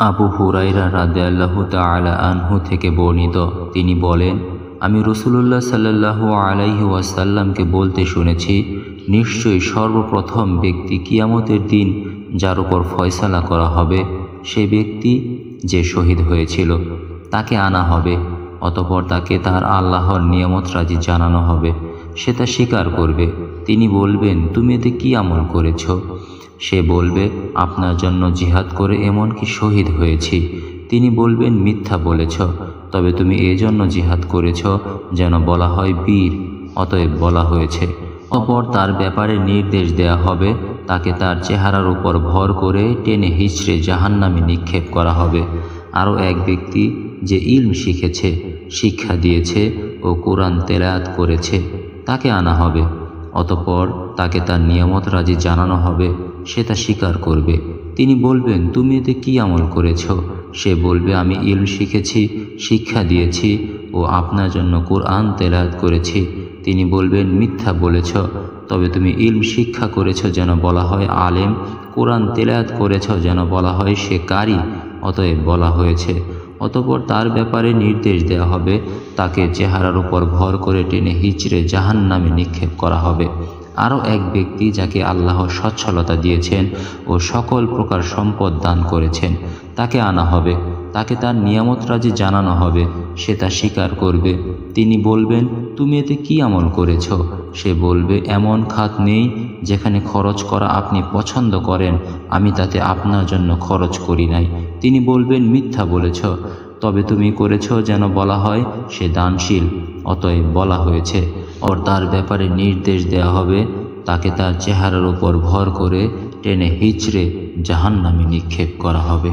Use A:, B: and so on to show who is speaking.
A: আবু হুরায়রা রাদিয়াল্লাহু তাআলা আনহু থেকে বর্ণিত, তিনি বলেন, আমি রাসূলুল্লাহ সাল্লাল্লাহু আলাইহি ওয়াসাল্লামকে বলতে শুনেছি, নিশ্চয়ই সর্বপ্রথম ব্যক্তি কিয়ামতের দিন যার উপর ফয়সালা করা হবে সে ব্যক্তি যে শহীদ হয়েছিল, তাকে আনা হবে। অতঃপর তাকে তার আল্লাহর নিয়ামত রাজি জানানো হবে। সে তা স্বীকার করবে। তিনি বলবেন, তুমি এতে কি আমল করেছ? সে বলবে, আপনার জন্য জিহাদ করে এমনকি শহীদ হয়েছি। তিনি বলবেন, মিথ্যা বলেছ, তবে তুমি এজন্য জিহাদ করেছ যেন বলা হয় বীর, অতএব বলা হয়েছে। অপর তার ব্যাপারে নির্দেশ দেয়া হবে, তাকে তার চেহারার উপর ভর করে টেনে হিঁচড়ে জাহান্নামে নিক্ষেপ করা হবে। আরও এক ব্যক্তি যে ইলম শিখেছে, শিক্ষা দিয়েছে ও কোরআন তেলাওয়াত করেছে, তাকে আনা হবে। অতঃপর তাকে তার নিয়ামত রাজি জানানো হবে। সে তা স্বীকার করবে। তিনি বলবেন, তুমি এতে কি আমল করেছ? সে বলবে, আমি ইলম শিখেছি, শিক্ষা দিয়েছি ও আপনার জন্য কোরআন তেলাওয়াত করেছি। তিনি বলবেন, মিথ্যা বলেছ, তবে তুমি ইলম শিক্ষা করেছ যেন বলা হয় আলেম, কোরআন তেলাওয়াত করেছ যেন বলা হয় সে কারি, অতএব বলা হয়েছে। অতঃপর তার ব্যাপারে নির্দেশ দেওয়া হবে, তাকে চেহারার উপর ভর করে টেনে হিঁচড়ে জাহান্নামে নিক্ষেপ করা হবে। আরও এক ব্যক্তি যাকে আল্লাহ সচ্ছলতা দিয়েছেন ও সকল প্রকার সম্পদ দান করেছেন, তাকে আনা হবে। তাকে তার নিয়ামত রাজি জানানো হবে। সে তা স্বীকার করবে। তিনি বলবেন, তুমি এতে কি আমল করেছ? সে বলবে, এমন খাত নেই যেখানে খরচ করা আপনি পছন্দ করেন, আমি তাতে আপনার জন্য খরচ করি নাই। তিনি বলবেন, মিথ্যা বলেছ, তবে তুমি করেছ যেন বলা হয় সে দানশীল, অতএব বলা হয়েছে। আর তার ব্যাপারে নির্দেশ দেওয়া হবে, তাকে তার চেহারার উপর ভর করে টেনে হিঁচড়ে জাহান্নামে নিক্ষেপ করা হবে।